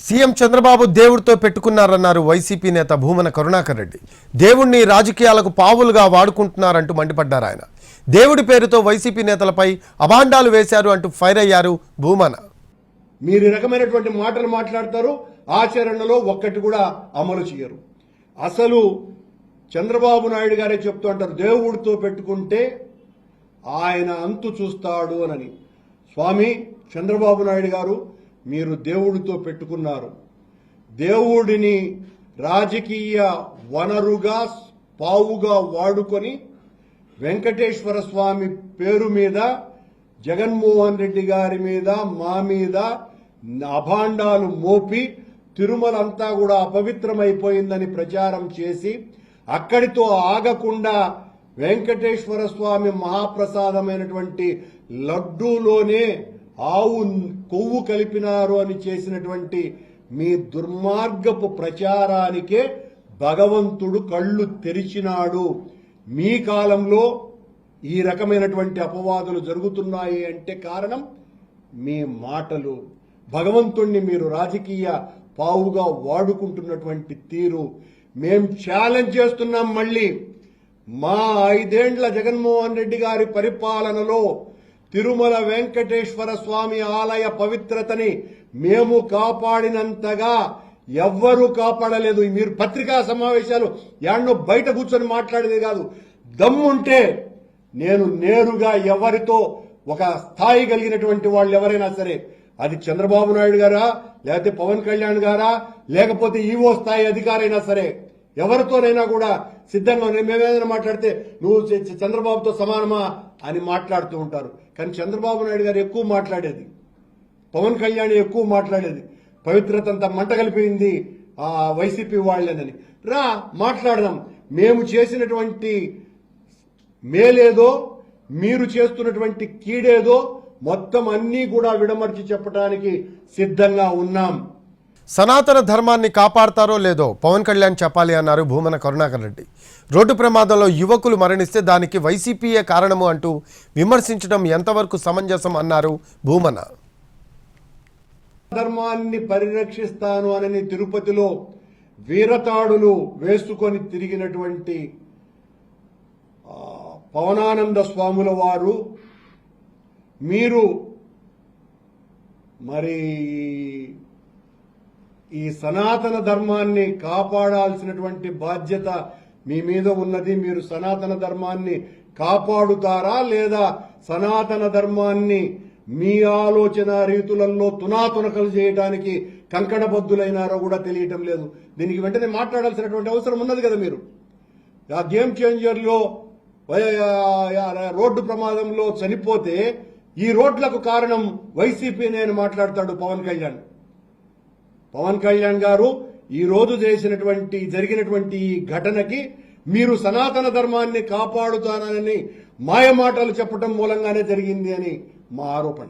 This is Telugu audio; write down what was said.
సీఎం చంద్రబాబు దేవుడితో పెట్టుకున్నారన్నారు వైసీపీ నేత భూమన కరుణాకర్ రెడ్డి. దేవుణ్ణి రాజకీయాలకు పావులుగా వాడుకుంటున్నారంటూ మండిపడ్డారు ఆయన. దేవుడి పేరుతో వైసీపీ నేతలపై అభాండాలు వేశారు అంటూ ఫైర్ అయ్యారు భూమన. మీరు ఈ రకమైనటువంటి మాటలు మాట్లాడతారు, ఆచరణలో ఒక్కటి కూడా అమలు చేయరు. అసలు చంద్రబాబు నాయుడు గారే చెప్తూ అంటారు, దేవుడితో పెట్టుకుంటే ఆయన అంతు చూస్తాడు అని. స్వామి చంద్రబాబు నాయుడు గారు, మీరు దేవుడితో పెట్టుకున్నారు. దేవుడిని రాజకీయ వనరుగా పావుగా వాడుకొని వెంకటేశ్వర స్వామి పేరు మీద, జగన్మోహన్ రెడ్డి గారి మీద, మా మీద అభాండాలు మోపి తిరుమలంతా కూడా అపవిత్రమైపోయిందని ప్రచారం చేసి అక్కడితో ఆగకుండా వెంకటేశ్వర స్వామి మహాప్రసాదమైనటువంటి లడ్డూలోనే ఆవు కొవ్వు కలిపినారు అని చేసినటువంటి మీ దుర్మార్గపు ప్రచారానికే భగవంతుడు కళ్ళు తెరిచినాడు. మీ కాలంలో ఈ రకమైనటువంటి అపవాదులు జరుగుతున్నాయి అంటే కారణం మీ మాటలు. భగవంతుణ్ణి మీరు రాజకీయ పావుగా వాడుకుంటున్నటువంటి తీరు. మేం ఛాలెంజ్ చేస్తున్నాం. మళ్ళీ మా 5 ఏండ్ల జగన్మోహన్ రెడ్డి గారి పరిపాలనలో తిరుమల వెంకటేశ్వర స్వామి ఆలయ పవిత్రతని మేము కాపాడినంతగా ఎవ్వరూ కాపాడలేదు. మీరు పత్రికా సమావేశాలు యాడ్నో బయట కూర్చొని మాట్లాడేది కాదు. దమ్ముంటే నేను నేరుగా ఎవరితో ఒక స్థాయి కలిగినటువంటి వాళ్ళు ఎవరైనా సరే, అది చంద్రబాబు నాయుడు గారా, లేకపోతే పవన్ కళ్యాణ్ గారా, లేకపోతే ఈవో స్థాయి అధికారైనా సరే, ఎవరితోనైనా కూడా సిద్ధంగా మేమేదైనా మాట్లాడితే నువ్వు చంద్రబాబుతో సమానమా అని మాట్లాడుతూ ఉంటారు. కానీ చంద్రబాబు నాయుడు గారు ఎక్కువ మాట్లాడేది, పవన్ కళ్యాణ్ ఎక్కువ మాట్లాడేది, పవిత్రత అంతా మంట కలిపింది వైసీపీ వాళ్ళేనని. రా మాట్లాడదాం. మేము చేసినటువంటి మేలేదో, మీరు చేస్తున్నటువంటి కీడేదో మొత్తం అన్నీ కూడా విడమర్చి చెప్పడానికి సిద్ధంగా ఉన్నాం. సనాతన ధర్మాన్ని కాపాడతారో లేదో పవన్ కళ్యాణ్ చెప్పాలి అన్నారు భూమన కరుణాకర్ రెడ్డి. రోడ్డు ప్రమాదంలో యువకులు మరణిస్తే దానికి వైసీపీయే కారణము అంటూ విమర్శించడం ఎంతవరకు సమంజసం అన్నారు భూమన. ధర్మాన్ని పరిరక్షిస్తాను అని తిరుపతిలో వీరతాడులు వేసుకొని తిరిగినటువంటి పవనానంద స్వాముల వారు, మీరు మరి ఈ సనాతన ధర్మాన్ని కాపాడాల్సినటువంటి బాధ్యత మీ మీద ఉన్నది. మీరు సనాతన ధర్మాన్ని కాపాడుతారా లేదా సనాతన ధర్మాన్ని మీ ఆలోచన రీతులలో తునాతునకలు చేయడానికి కంకణబద్దులైనారో కూడా తెలియటం లేదు. దీనికి వెంటనే మాట్లాడాల్సినటువంటి అవసరం ఉన్నది కదా. మీరు ఆ గేమ్ చేంజర్లో రోడ్డు ప్రమాదంలో చనిపోతే ఈ రోడ్లకు కారణం వైసీపీనే అని మాట్లాడతాడు పవన్ కళ్యాణ్. పవన్ కళ్యాణ్ గారు ఈ రోజు జరిగినటువంటి ఈ ఘటనకి మీరు సనాతన ధర్మాన్ని కాపాడుతారని మాయమాటలు చెప్పడం మూలంగానే జరిగింది అని మా ఆరోపణ.